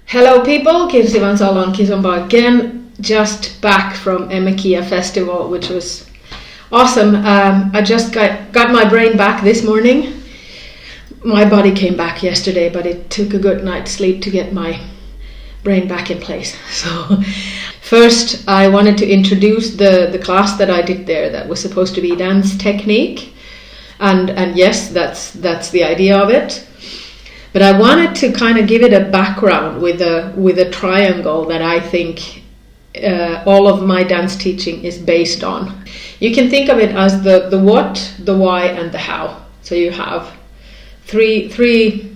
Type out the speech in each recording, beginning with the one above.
Hello people, on Kizomba again, just back from Eme Kia festival, which was awesome. I just got my brain back this morning. My body came back yesterday, but it took a good night's sleep to get my brain back in place. So first I wanted to introduce the class that I did there that was supposed to be dance technique. And yes, that's the idea of it. But I wanted to kind of give it a background with a triangle that I think all of my dance teaching is based on. You can think of it as the what, the why, and the how. So you have three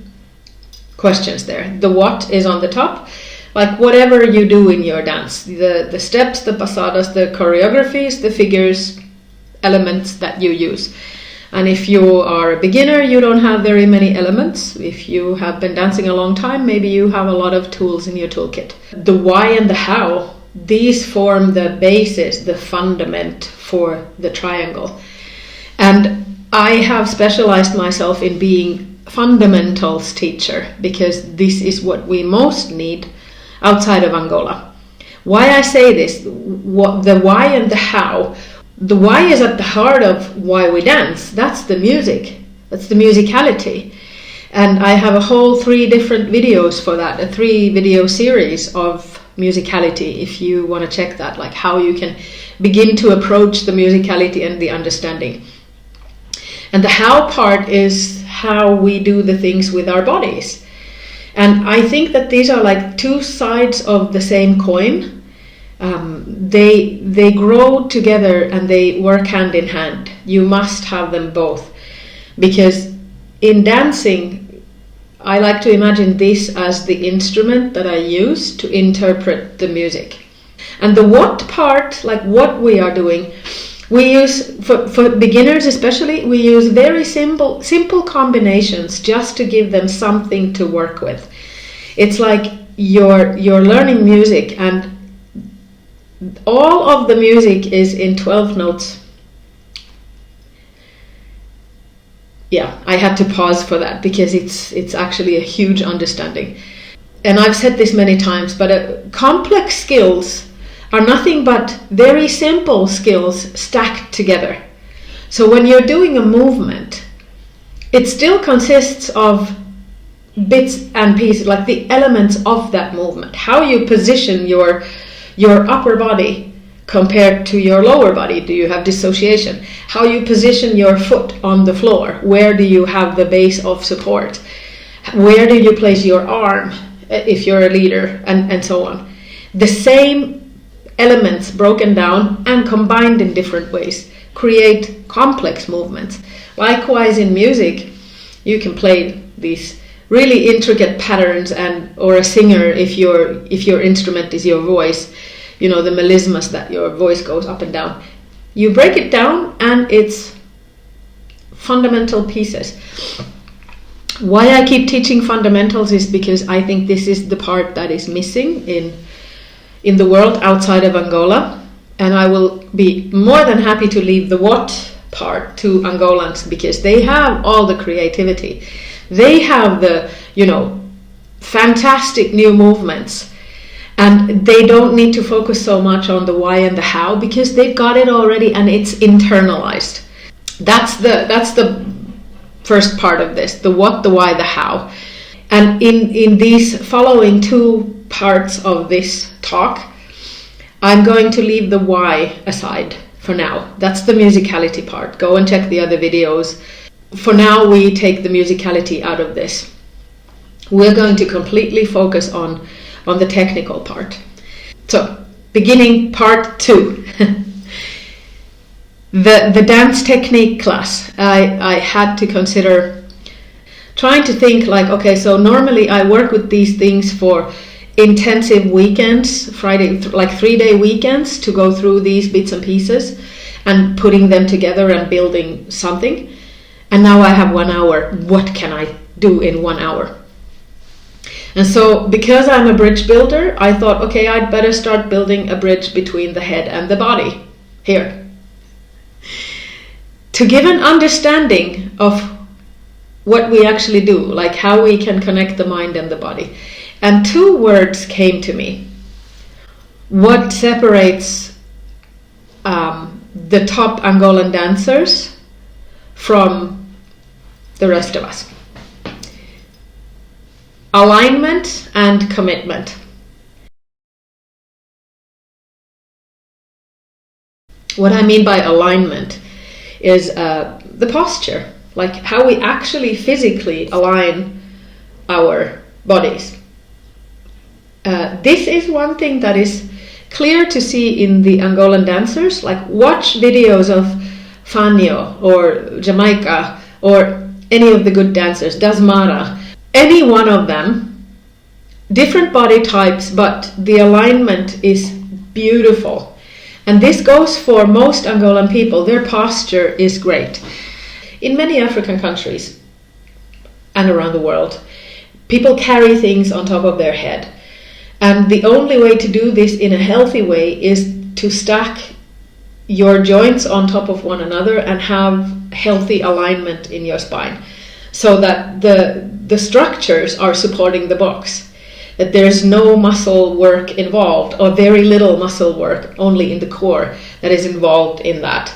questions there. The what is on the top, like whatever you do in your dance, the steps, the pasadas, the choreographies, the figures, elements that you use. And if you are a beginner, you don't have very many elements. If you have been dancing a long time, maybe you have a lot of tools in your toolkit. The why and the how, these form the basis, the fundament for the triangle. And I have specialized myself in being fundamentals teacher because this is what we most need outside of Angola. Why I say this, the why and the how. The why is at the heart of why we dance. That's the music. That's the musicality. And I have a whole 3 different videos for that, a 3-video series of musicality, if you want to check that, like how you can begin to approach the musicality and the understanding. And the how part is how we do the things with our bodies. And I think that these are like 2 sides of the same coin. They grow together and they work hand in hand. You must have them both, because in dancing I like to imagine this as the instrument that I use to interpret the music. And the what part, like what we are doing, we use for beginners especially, we use very simple combinations just to give them something to work with. It's like you're learning music, and all of the music is in 12 notes. Yeah, I had to pause for that because it's actually a huge understanding. And I've said this many times, but complex skills are nothing but very simple skills stacked together. So when you're doing a movement, it still consists of bits and pieces, like the elements of that movement. How you position your upper body compared to your lower body. Do you have dissociation? How you position your foot on the floor. Where do you have the base of support? Where do you place your arm if you're a leader, and so on. The same elements broken down and combined in different ways create complex movements. Likewise in music, you can play these really intricate patterns, or a singer, if your instrument is your voice, you know, the melismas that your voice goes up and down. You break it down and it's fundamental pieces. Why I keep teaching fundamentals is because I think this is the part that is missing in the world outside of Angola. And I will be more than happy to leave the what part to Angolans, because they have all the creativity. They have the, fantastic new movements. And they don't need to focus so much on the why and the how, because they've got it already and it's internalized. That's the first part of this, the what, the why, the how. And in these following 2 parts of this talk, I'm going to leave the why aside for now. That's the musicality part. Go and check the other videos. For now, we take the musicality out of this. We're going to completely focus on the technical part. So, beginning part 2. The dance technique class. I had to consider trying to think like, okay, so normally I work with these things for intensive weekends, Friday, like 3-day weekends, to go through these bits and pieces and putting them together and building something. And now I have 1 hour. What can I do in 1 hour? And so, because I'm a bridge builder, I thought, okay, I'd better start building a bridge between the head and the body here, to give an understanding of what we actually do, like how we can connect the mind and the body. And two words came to me. What separates the top Angolan dancers from the rest of us? Alignment and commitment. What I mean by alignment is the posture, like how we actually physically align our bodies. This is one thing that is clear to see in the Angolan dancers. Like, watch videos of Fanyo or Jamaica or any of the good dancers, Dasmara, any one of them, different body types, but the alignment is beautiful. And this goes for most Angolan people. Their posture is great. In many African countries and around the world, people carry things on top of their head. And the only way to do this in a healthy way is to stack your joints on top of one another and have healthy alignment in your spine, so that the structures are supporting the box, that there's no muscle work involved, or very little muscle work, only in the core that is involved in that.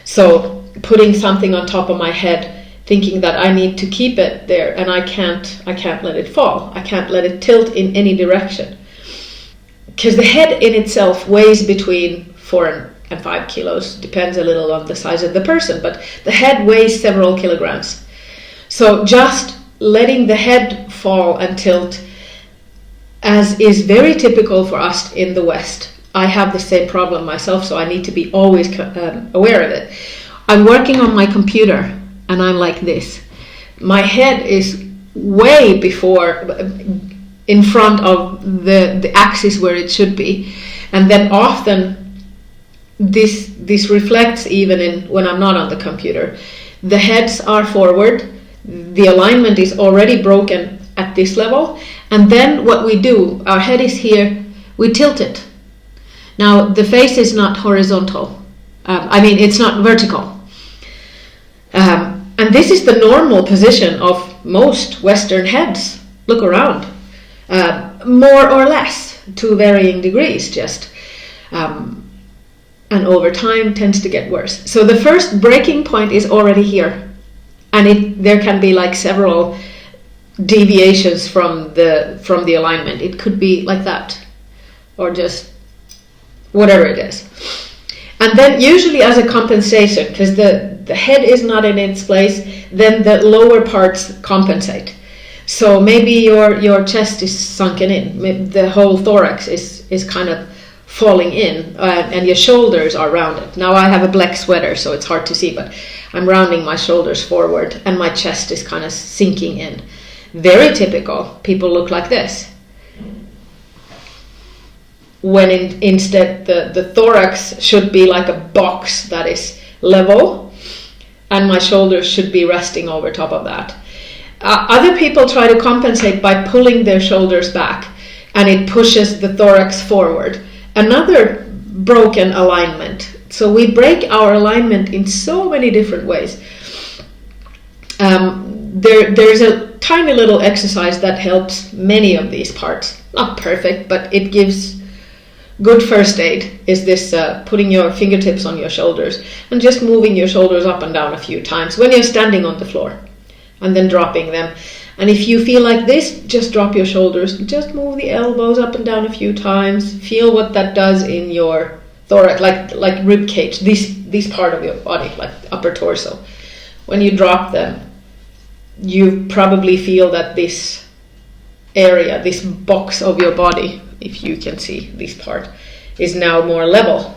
So putting something on top of my head, thinking that I need to keep it there, and I can't let it fall, I can't let it tilt in any direction, because the head in itself weighs between 4 and 5 kilos, depends a little on the size of the person, but the head weighs several kilograms. So just letting the head fall and tilt, as is very typical for us in the West. I have the same problem myself, so I need to be always aware of it. I'm working on my computer and I'm like this. My head is way before, in front of the axis where it should be, and then often this reflects even in when I'm not on the computer. The heads are forward, the alignment is already broken at this level, and then what we do, our head is here, we tilt it. Now the face is not horizontal, it's not vertical, and this is the normal position of most Western heads. Look around. More or less, to varying degrees, just. And over time tends to get worse. So the first breaking point is already here. And there can be like several deviations from the alignment. It could be like that, or just whatever it is. And then usually as a compensation, because the head is not in its place, then the lower parts compensate. So maybe your chest is sunken in, maybe the whole thorax is kind of falling in, and your shoulders are rounded. Now I have a black sweater, so it's hard to see, but I'm rounding my shoulders forward and my chest is kind of sinking in. Very typical. People look like this. When instead the thorax should be like a box that is level, and my shoulders should be resting over top of that. Other people try to compensate by pulling their shoulders back, and it pushes the thorax forward. Another broken alignment. So we break our alignment in so many different ways. There's a tiny little exercise that helps many of these parts. Not perfect, but it gives good first aid. Is this putting your fingertips on your shoulders and just moving your shoulders up and down a few times when you're standing on the floor, and then dropping them. And if you feel like this, just drop your shoulders, just move the elbows up and down a few times. Feel what that does in your thorax, like rib cage, this part of your body, like upper torso. When you drop them, you probably feel that this area, this box of your body, if you can see this part, is now more level.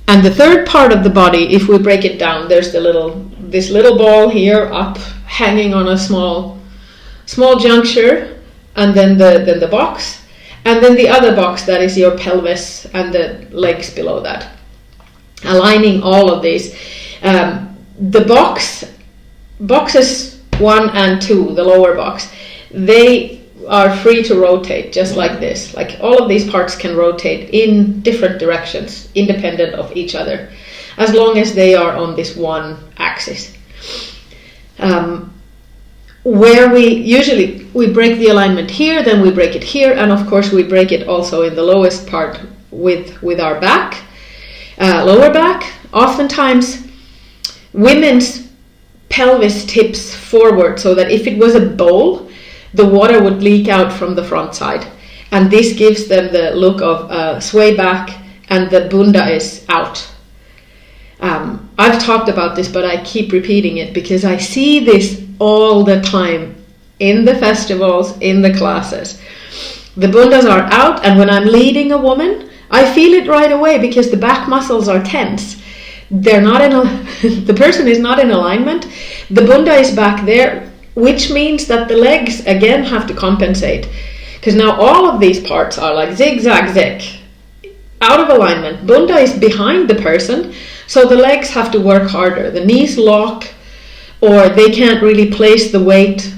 And the third part of the body, if we break it down, there's this little ball here up, hanging on a small juncture, and then the box, and then the other box that is your pelvis and the legs below that. Aligning all of these. The boxes 1 and 2, the lower box, they are free to rotate just like this. Like all of these parts can rotate in different directions, independent of each other, as long as they are on this one axis. where we break the alignment here, then we break it here, and of course we break it also in the lowest part with our back, lower back. Oftentimes women's pelvis tips forward so that if it was a bowl, the water would leak out from the front side, and this gives them the look of sway back and the bunda is out. I've talked about this, but I keep repeating it because I see this all the time in the festivals, in the classes. The bundas are out, and when I'm leading a woman, I feel it right away because the back muscles are tense. They're not the person is not in alignment. The bunda is back there, which means that the legs again have to compensate, because now all of these parts are like zigzag zig, out of alignment. Bunda is behind the person, so the legs have to work harder. The knees lock, or they can't really place the weight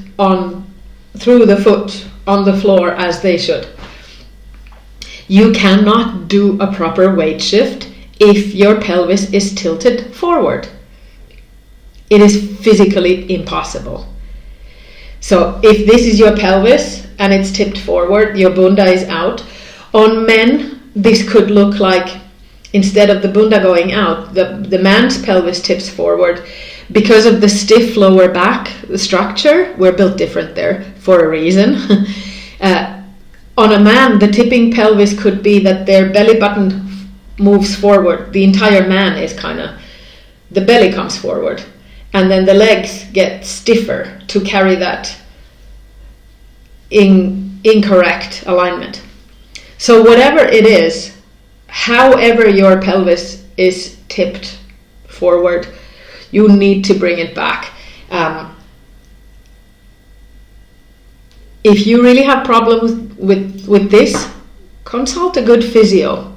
through the foot on the floor as they should. You cannot do a proper weight shift if your pelvis is tilted forward. It is physically impossible. So if this is your pelvis and it's tipped forward, your bunda is out. On men, this could look like, instead of the bunda going out, the man's pelvis tips forward. Because of the stiff lower back structure, we're built different there for a reason. On a man, the tipping pelvis could be that their belly button moves forward. The entire man is the belly comes forward. And then the legs get stiffer to carry that incorrect alignment. So whatever it is, however your pelvis is tipped forward, you need to bring it back. If you really have problems with this, consult a good physio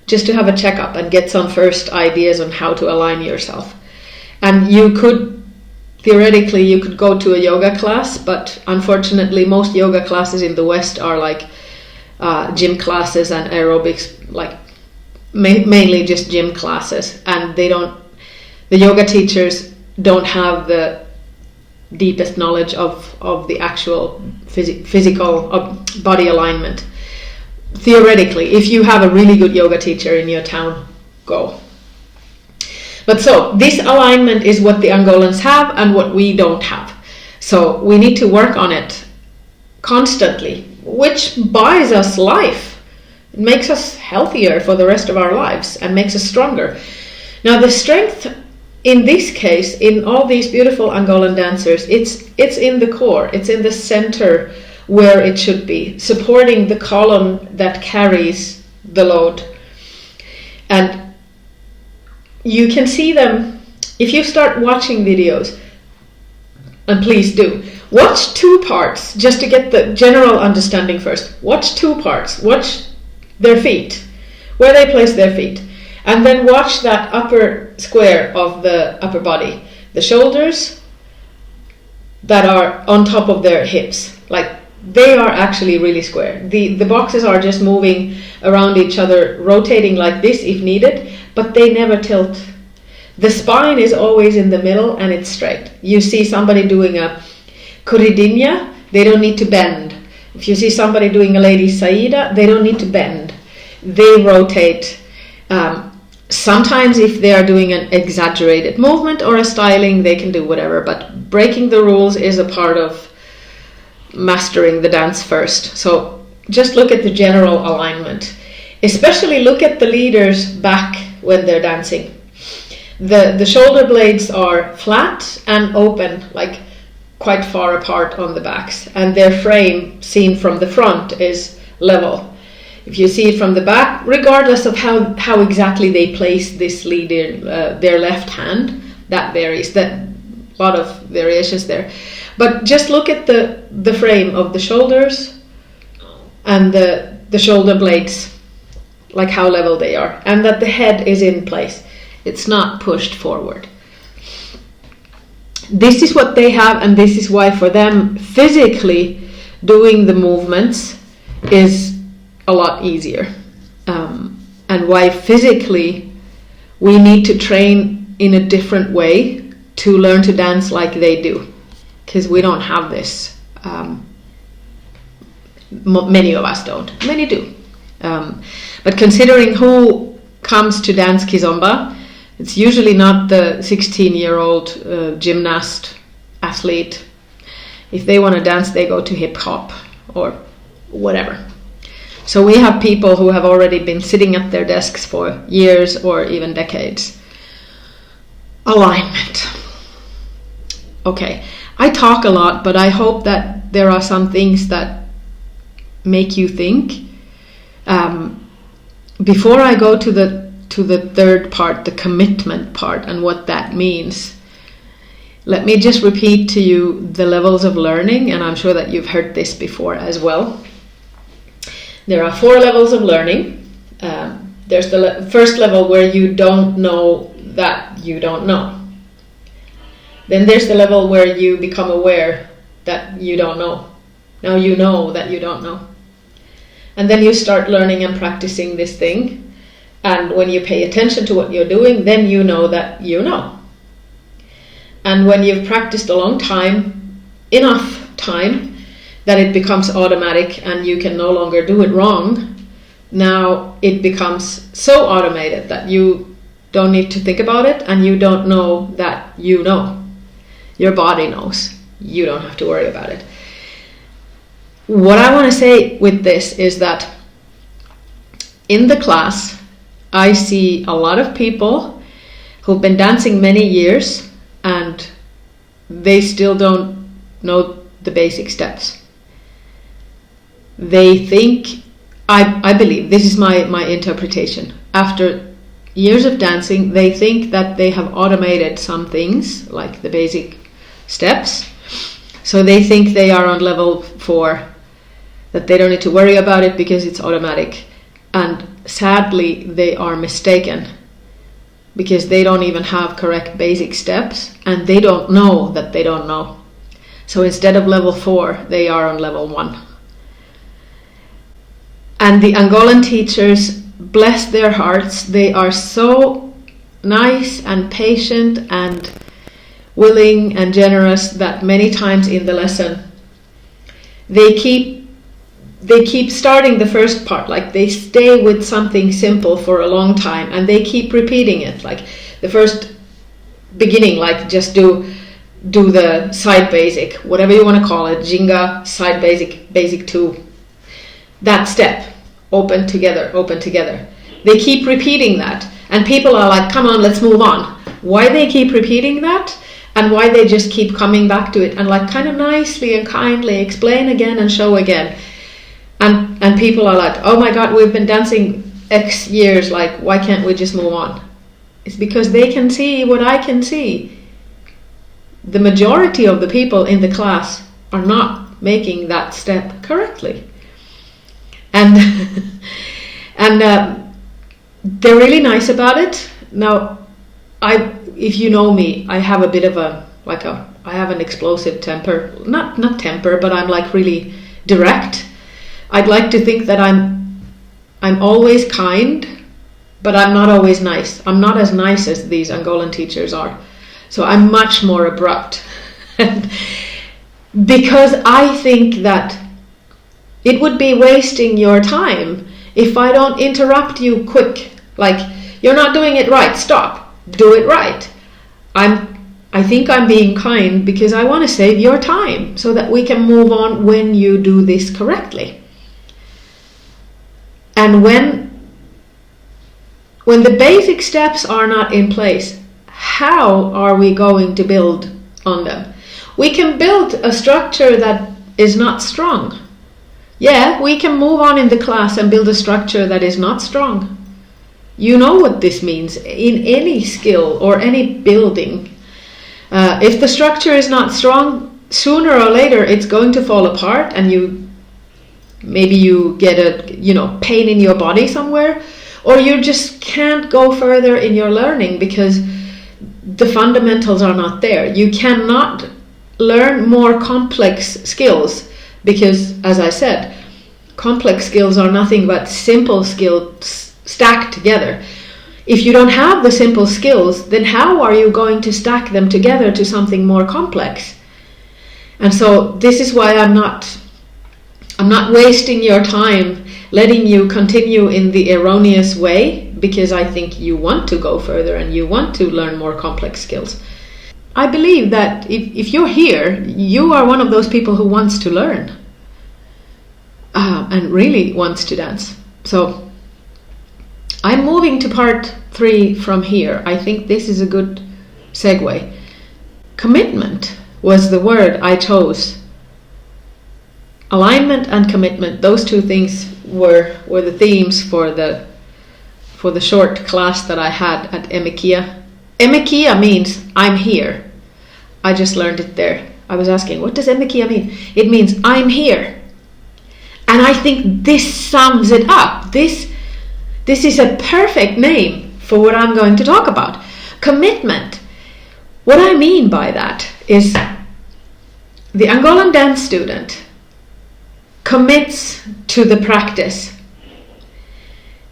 just to have a checkup and get some first ideas on how to align yourself. And theoretically you could go to a yoga class, but unfortunately most yoga classes in the West are like gym classes and aerobics, like mainly just gym classes, and the yoga teachers don't have the deepest knowledge of the actual physical body alignment. Theoretically, if you have a really good yoga teacher in your town, go. But so this alignment is what the Angolans have and what we don't have. So we need to work on it constantly, which buys us life. It makes us healthier for the rest of our lives and makes us stronger. Now the strength in this case, in all these beautiful Angolan dancers, it's in the core, it's in the center where it should be, supporting the column that carries the load. And you can see them if you start watching videos, and please do. Watch two parts just to get the general understanding first. Watch two parts. Watch their feet, where they place their feet. And then watch that upper square of the upper body. The shoulders that are on top of their hips. Like, they are actually really square. The boxes are just moving around each other, rotating like this if needed, but they never tilt. The spine is always in the middle and it's straight. You see somebody doing a corridinha, they don't need to bend. If you see somebody doing a lady saída, they don't need to bend. They rotate. Sometimes if they are doing an exaggerated movement or a styling, they can do whatever, but breaking the rules is a part of mastering the dance first. So just look at the general alignment. Especially look at the leaders' back when they're dancing. The shoulder blades are flat and open, like quite far apart on the backs, and their frame seen from the front is level. If you see it from the back, regardless of how exactly they place this lead in their left hand, that varies. That a lot of variations there. But just look at the frame of the shoulders and the shoulder blades, like how level they are, and that the head is in place. It's not pushed forward. This is what they have, and this is why for them physically doing the movements is a lot easier, and why physically we need to train in a different way to learn to dance like they do. because we don't have this. Many of us don't. Many do. But considering who comes to dance kizomba, it's usually not the 16-year-old gymnast, athlete. If they want to dance, they go to hip hop or whatever. So we have people who have already been sitting at their desks for years or even decades. Alignment. Okay, I talk a lot, but I hope that there are some things that make you think. Before I go to the third part, the commitment part, and what that means, let me just repeat to you the levels of learning, and I'm sure that you've heard this before as well. There are 4 levels of learning. There's the first level where you don't know that you don't know. Then there's the level where you become aware that you don't know. Now you know that you don't know. And then you start learning and practicing this thing. And when you pay attention to what you're doing, then you know that you know. And when you've practiced a long time, enough time, that it becomes automatic and you can no longer do it wrong, now it becomes so automated that you don't need to think about it and you don't know that you know. Your body knows. You don't have to worry about it. What I want to say with this is that in the class, I see a lot of people who've been dancing many years and they still don't know the basic steps. They think, I believe, this is my interpretation, after years of dancing, they think that they have automated some things, like the basic steps. So they think they are on level 4, that they don't need to worry about it because it's automatic. And sadly, they are mistaken, because they don't even have correct basic steps and they don't know that they don't know. So instead of level 4, they are on level 1. And the Angolan teachers, bless their hearts, they are so nice and patient and willing and generous that many times in the lesson they keep starting the first part, like they stay with something simple for a long time and they keep repeating it, like the first beginning, like just do the side basic, whatever you want to call it, jinga, side basic 2, that step, open together. They keep repeating that and people are like, come on, let's move on. Why they keep repeating that and why they just keep coming back to it and like kind of nicely and kindly explain again and show again. And people are like, oh my God, we've been dancing X years, like why can't we just move on? It's because they can see what I can see. The majority of the people in the class are not making that step correctly. And they're really nice about it. Now, if you know me, I have a bit of I have an explosive temper. Not temper, but I'm like really direct. I'd like to think that I'm always kind, but I'm not always nice. I'm not as nice as these Angolan teachers are. So I'm much more abrupt. Because I think that it would be wasting your time if I don't interrupt you quick. Like, you're not doing it right, stop, do it right. I think I'm being kind because I want to save your time so that we can move on when you do this correctly. And when the basic steps are not in place, how are we going to build on them? We can build a structure that is not strong. Yeah, we can move on in the class and build a structure that is not strong. You know what this means in any skill or any building. If the structure is not strong, sooner or later it's going to fall apart and maybe you get a pain in your body somewhere, or you just can't go further in your learning because the fundamentals are not there. You cannot learn more complex skills because, as I said, complex skills are nothing but simple skills stacked together. If you don't have the simple skills, then how are you going to stack them together to something more complex? And so this is why I'm not wasting your time letting you continue in the erroneous way, because I think you want to go further and you want to learn more complex skills. I believe that if you're here, you are one of those people who wants to learn and really wants to dance. So I'm moving to part 3 from here. I think this is a good segue. Commitment was the word I chose. Alignment and commitment, those two things were the themes for the short class that I had at Eme Kia. Eme Kia means I'm here. I just learned it there. I was asking, what does Eme Kia mean? It means I'm here. And I think this sums it up. This is a perfect name for what I'm going to talk about. Commitment. What I mean by that is the Angolan dance student commits to the practice.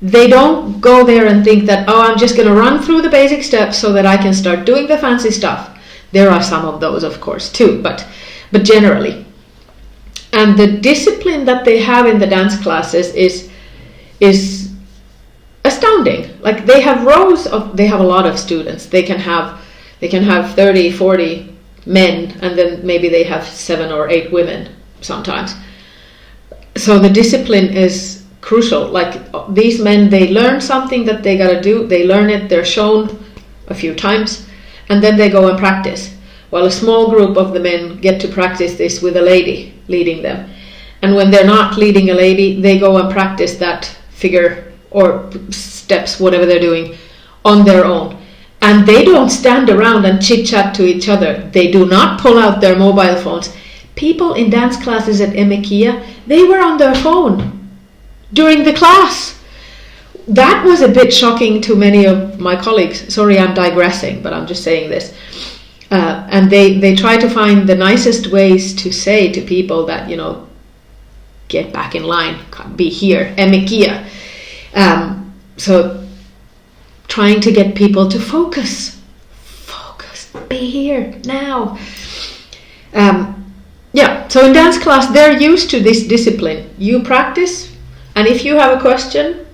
They don't go there and think that, oh, I'm just going to run through the basic steps so that I can start doing the fancy stuff. There are some of those, of course, too, but generally. And the discipline that they have in the dance classes is astounding. Like they have a lot of students. They can have 30, 40 men, and then maybe they have 7 or 8 women sometimes. So the discipline is crucial. Like these men, they learn something that they gotta do. They learn it, they're shown a few times, and then they go and practice. While a small group of the men get to practice this with a lady leading them. And when they're not leading a lady, they go and practice that figure or steps, whatever they're doing, on their own. And they don't stand around and chit-chat to each other. They do not pull out their mobile phones. People in dance classes at Eme Kia, they were on their phone during the class. That was a bit shocking to many of my colleagues. Sorry, I'm digressing, but I'm just saying this. And they try to find the nicest ways to say to people that, get back in line, be here, Eme Kia. So trying to get people to focus, be here now. So in dance class, they're used to this discipline. You practice, and if you have a question,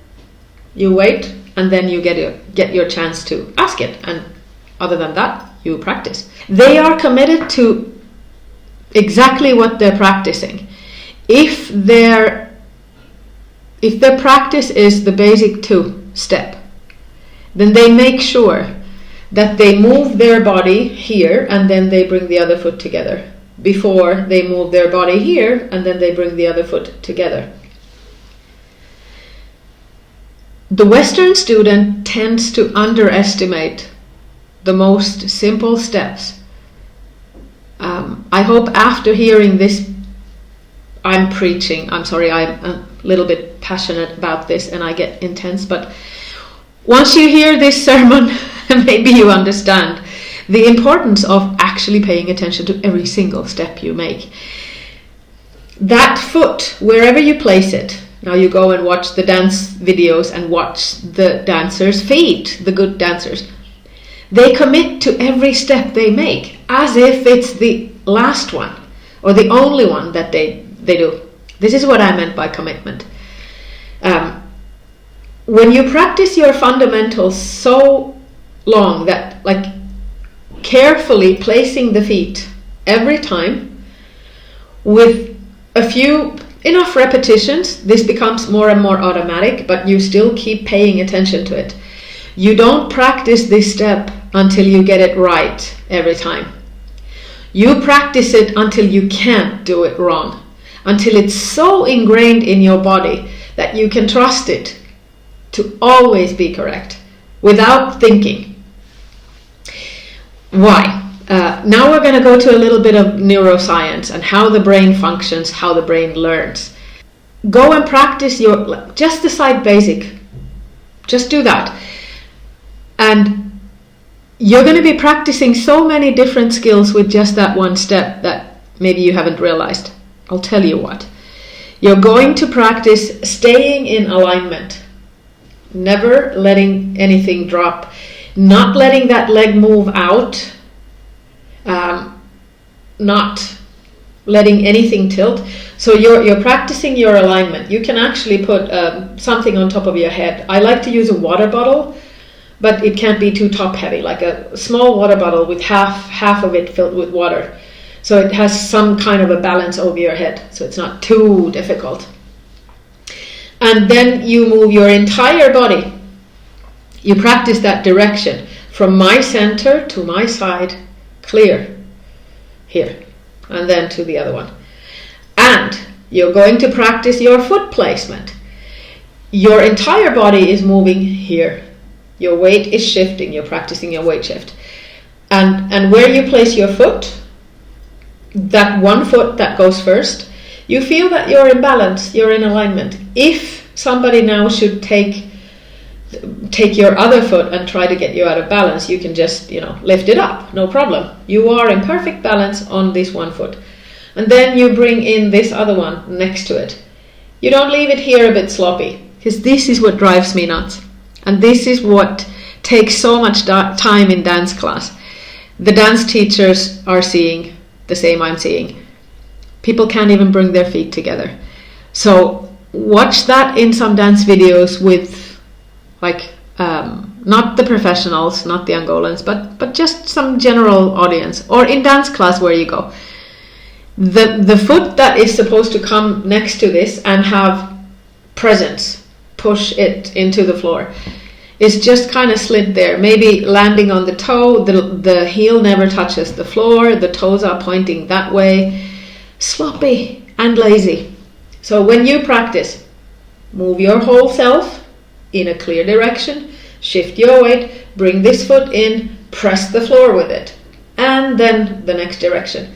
you wait, and then you get your chance to ask it. And other than that, you practice. They are committed to exactly what they're practicing. If their practice is the basic 2 step, then they make sure that they move their body here and then they bring the other foot together before they move their body here and then they bring the other foot together. The Western student tends to underestimate the most simple steps. I hope after hearing this, I'm preaching. I'm sorry, I'm a little bit passionate about this and I get intense, but once you hear this sermon, maybe you understand the importance of actually paying attention to every single step you make. That foot, wherever you place it, now you go and watch the dance videos and watch the dancers' feet, the good dancers. They commit to every step they make as if it's the last one or the only one that they do. This is what I meant by commitment. When you practice your fundamentals so long that, like, carefully placing the feet every time with a few enough repetitions, this becomes more and more automatic, but you still keep paying attention to it. You don't practice this step until you get it right every time. You practice it until you can't do it wrong, until it's so ingrained in your body that you can trust it to always be correct without thinking. Why? Now we're going to go to a little bit of neuroscience and how the brain functions, how the brain learns. Go and practice just the side basic. Just do that. And you're going to be practicing so many different skills with just that one step that maybe you haven't realized. I'll tell you what. You're going to practice staying in alignment. Never letting anything drop. Not letting that leg move out. Not letting anything tilt. So you're practicing your alignment. You can actually put something on top of your head. I like to use a water bottle, but it can't be too top heavy, like a small water bottle with half of it filled with water. So it has some kind of a balance over your head, so it's not too difficult. And then you move your entire body. You practice that direction from my center to my side, clear, here, and then to the other one. And you're going to practice your foot placement. Your entire body is moving here. Your weight is shifting. You're practicing your weight shift. And where you place your foot, that one foot that goes first, you feel that you're in balance, you're in alignment. If somebody now should take your other foot and try to get you out of balance, you can just, lift it up, no problem. You are in perfect balance on this one foot. And then you bring in this other one next to it. You don't leave it here a bit sloppy, because this is what drives me nuts. And this is what takes so much time in dance class. The dance teachers are seeing the same I'm seeing. People can't even bring their feet together. So watch that in some dance videos with not the professionals, not the Angolans, but just some general audience, or in dance class where you go. The foot that is supposed to come next to this and have presence, push it into the floor, is just kind of slid there, maybe landing on the toe. The heel never touches the floor, the toes are pointing that way. Sloppy and lazy. So when you practice, move your whole self in a clear direction, shift your weight, bring this foot in, press the floor with it, and then the next direction.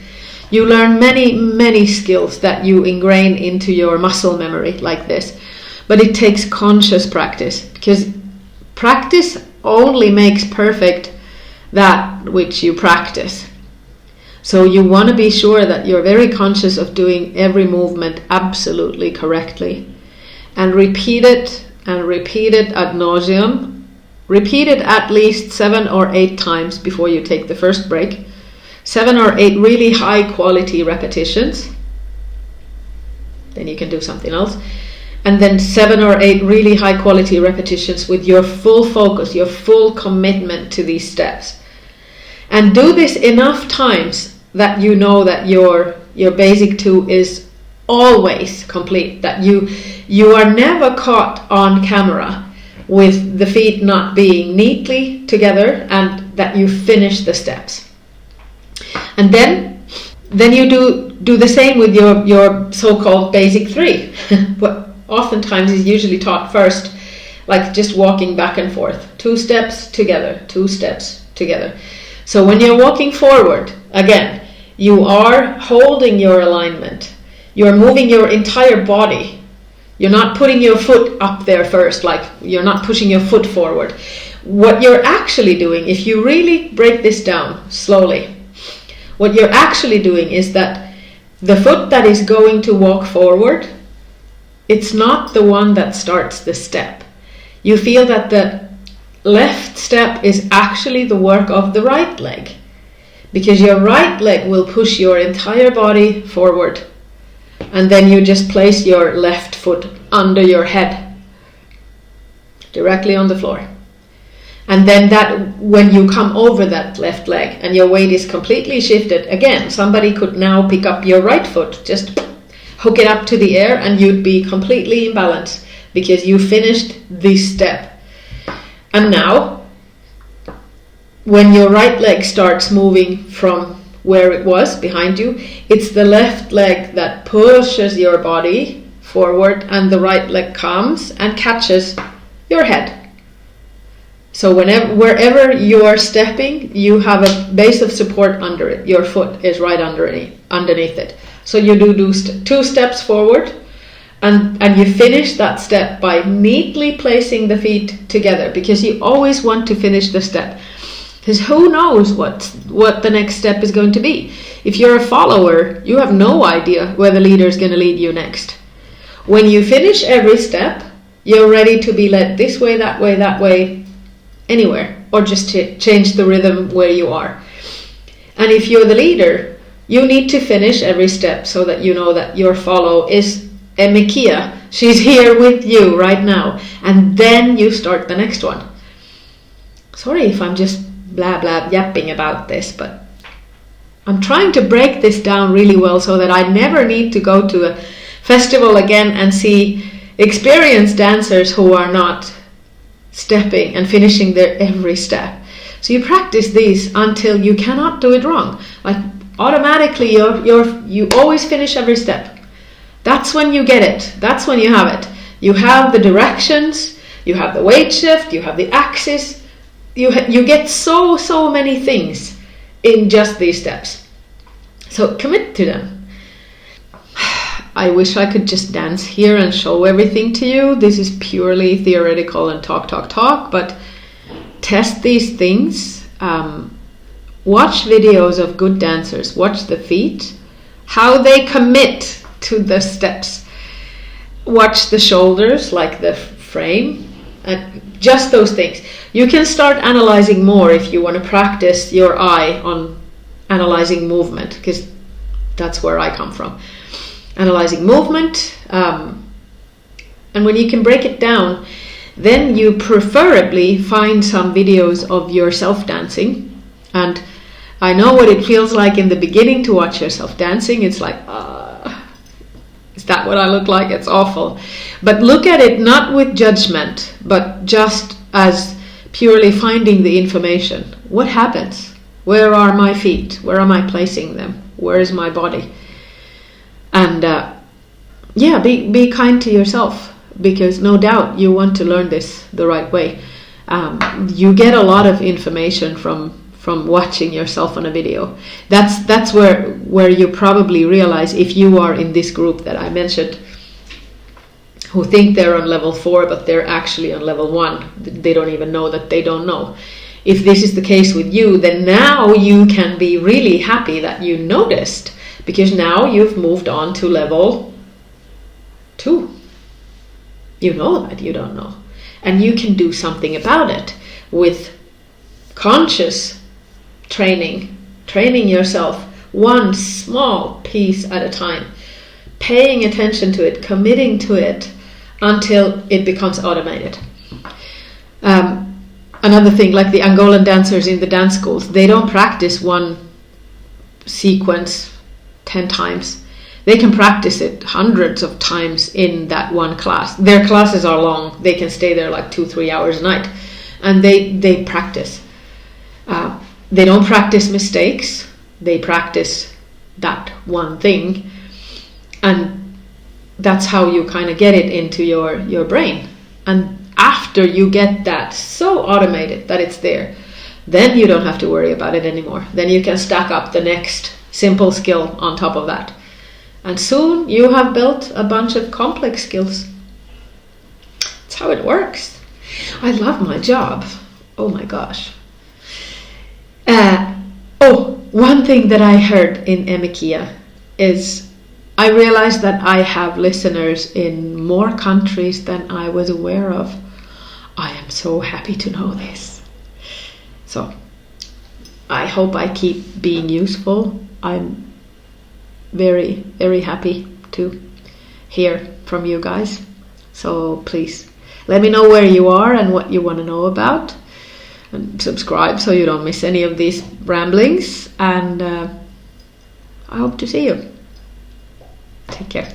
You learn many skills that you ingrain into your muscle memory like this. But it takes conscious practice, because practice only makes perfect that which you practice. So you want to be sure that you're very conscious of doing every movement absolutely correctly. And repeat it ad nauseum. Repeat it at least 7 or 8 times before you take the first break. 7 or 8 really high quality repetitions. Then you can do something else. And then 7 or 8 really high quality repetitions with your full focus, your full commitment to these steps. And do this enough times that you know that your basic 2 is always complete, that you are never caught on camera with the feet not being neatly together, and that you finish the steps. And then you do the same with your so-called basic 3. What oftentimes is usually taught first, like just walking back and forth, 2 steps together, 2 steps together. So when you're walking forward, again, you are holding your alignment. You're moving your entire body. You're not putting your foot up there first, like you're not pushing your foot forward. What you're actually doing, if you really break this down slowly, what you're actually doing is that the foot that is going to walk forward, it's not the one that starts the step. You feel that the left step is actually the work of the right leg, because your right leg will push your entire body forward, and then you just place your left foot under your head, directly on the floor. And then that, when you come over that left leg and your weight is completely shifted, again, somebody could now pick up your right foot, just hook it up to the air, and you'd be completely in balance because you finished this step. And now, when your right leg starts moving from where it was behind you, it's the left leg that pushes your body forward, and the right leg comes and catches your head. So wherever you are stepping, you have a base of support under it. Your foot is right underneath it. So you do 2 steps forward, and you finish that step by neatly placing the feet together, because you always want to finish the step. Because who knows what the next step is going to be. If you're a follower, you have no idea where the leader is going to lead you next. When you finish every step, you're ready to be led this way, that way, anywhere, or just change the rhythm where you are. And if you're the leader, You need to finish every step so that you know that your follow is Eme Kia. She's here with you right now. And then you start the next one. Sorry if I'm just blah blah yapping about this, but I'm trying to break this down really well so that I never need to go to a festival again and see experienced dancers who are not stepping and finishing their every step. So you practice these until you cannot do it wrong. Like automatically you always finish every step. That's when you get it. That's when you have it. You have the directions, you have the weight shift, you have the axis. You get so many things in just these steps. So commit to them. I wish I could just dance here and show everything to you. This is purely theoretical and talk, but test these things. Watch videos of good dancers. Watch the feet, how they commit to the steps. Watch the shoulders, like the frame, and just those things. You can start analyzing more if you want to practice your eye on analyzing movement, because that's where I come from. Analyzing movement, and when you can break it down, then you preferably find some videos of yourself dancing. And I know what it feels like in the beginning to watch yourself dancing. It's like, is that what I look like? It's awful. But look at it not with judgment, but just as purely finding the information. What happens? Where are my feet? Where am I placing them? Where is my body? And be kind to yourself, because no doubt you want to learn this the right way. You get a lot of information from watching yourself on a video. That's where you probably realize, if you are in this group that I mentioned, who think they're on level 4 but they're actually on level 1. They don't even know that they don't know. If this is the case with you, then now you can be really happy that you noticed, because now you've moved on to level 2. You know that you don't know, and you can do something about it with conscious training yourself one small piece at a time, paying attention to it, committing to it until it becomes automated. Another thing, like the Angolan dancers in the dance schools, they don't practice one sequence 10 times. They can practice it hundreds of times in that one class. Their classes are long. They can stay there like 2-3 hours a night, and they practice. They don't practice mistakes. They practice that one thing, and that's how you kind of get it into your brain. And after you get that so automated that it's there, then you don't have to worry about it anymore. Then you can stack up the next simple skill on top of that. And soon you have built a bunch of complex skills. That's how it works. I love my job. Oh my gosh. One thing that I heard in Eme Kia is, I realized that I have listeners in more countries than I was aware of. I am so happy to know this. So I hope I keep being useful. I'm very, very happy to hear from you guys. So please let me know where you are and what you want to know about. And subscribe so you don't miss any of these ramblings. And I hope to see you. Take care.